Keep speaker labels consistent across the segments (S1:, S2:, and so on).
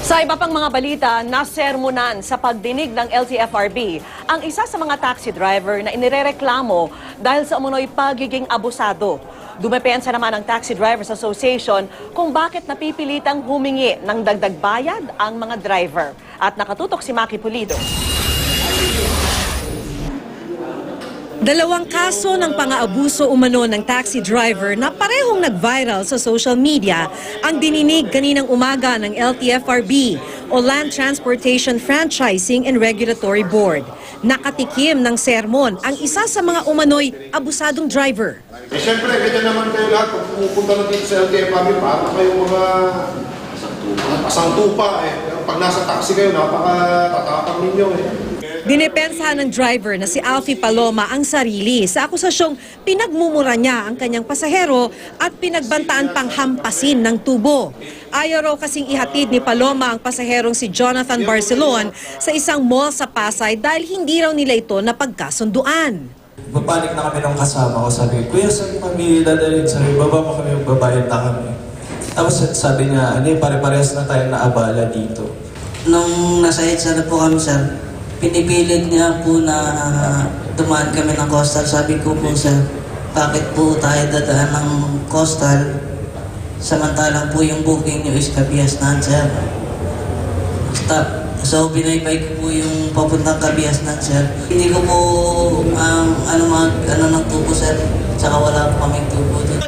S1: Sa iba pang mga balita, nasermonan sa pagdinig ng LTFRB ang isa sa mga taxi driver na inirereklamo dahil sa umunoy pagiging abusado. Dumepensa naman ang Taxi Drivers Association kung bakit napipilitang humingi ng dagdag bayad ang mga driver. At nakatutok si Maki Pulido.
S2: Dalawang kaso ng pang-aabuso umano ng taxi driver na parehong nag-viral sa social media ang dininig kaninang umaga ng LTFRB o Land Transportation Franchising and Regulatory Board. Nakatikim ng sermon ang isa sa mga umano'y abusadong driver.
S3: Siyempre, ganyan naman kayo lahat. Kung pumupunta na dito sa LTFRB, para kayong mga pasangtupa. Pag nasa taxi kayo, napakatatapang ninyo.
S2: Dinepensahan ng driver na si Alfie Paloma ang sarili sa akusasyong pinagmumura niya ang kanyang pasahero at pinagbantaan pang hampasin ng tubo. Ayaw raw kasing ihatid ni Paloma ang pasaherong si Jonathan Barcelon sa isang mall sa Pasay dahil hindi raw nila ito napagkasunduan.
S4: Mapanik na kami ng kasama ko, sabi, "Kuya, saan kami dadalhin?" Sabi, "Baba mo kami, magbabayad na kami." Tapos sabi niya, pare-parehas na tayo naabala dito.
S5: Nung nasa EDSA na po kami, sir, pinipilit niya po na dumaan kami ng coastal. Sabi ko po, sir, bakit po tayo dadaan ng coastal samantalang po yung booking niyo is Kabiasnan, sir? So, binaybay ko po yung papuntang Kabiasnan, sir. Hindi ko po ng tubo, sir. Tsaka wala po kaming tubo doon.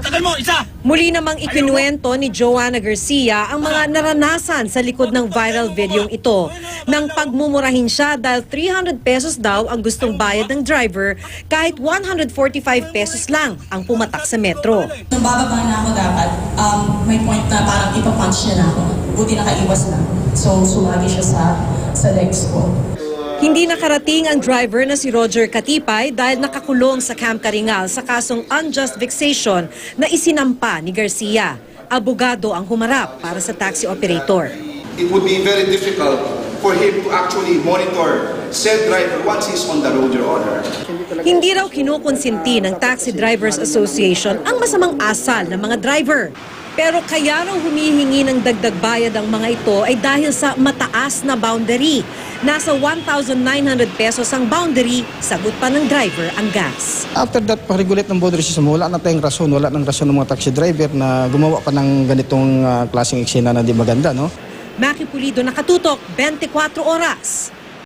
S2: Muli namang ikinuwento ni Joanna Garcia ang mga naranasan sa likod ng viral videong ito nang pagmumurahin siya dahil 300 pesos daw ang gustong bayad ng driver kahit 145 pesos lang ang pumatak sa metro.
S6: Nung bababa na ako dapat, may point na parang ipapunch niya na ako. Buti nakaiwas na. So, sumagi siya sa legs ko.
S2: Hindi nakarating ang driver na si Roger Katipay dahil nakakulong sa Camp Karingal sa kasong unjust vexation na isinampa ni Garcia. Abogado ang humarap para sa taxi operator.
S3: It would be very difficult for him to actually monitor said driver once he's on the road, Your Honor.
S2: Hindi raw kinukonsinti ng Taxi Drivers Association ang masamang asal ng mga driver. Pero kaya raw humihingi ng dagdag bayad ang mga ito ay dahil sa mataas na boundary. Nasa 1,900 pesos ang boundary, sagot pa ng driver ang gas.
S7: After that, pag-regulate ng boundary system, wala na tayong rason, wala nang rason ng mga taxi driver na gumawa pa ng ganitong klaseng eksena na di maganda, no?
S2: Maki Pulido, nakatutok, 24 oras.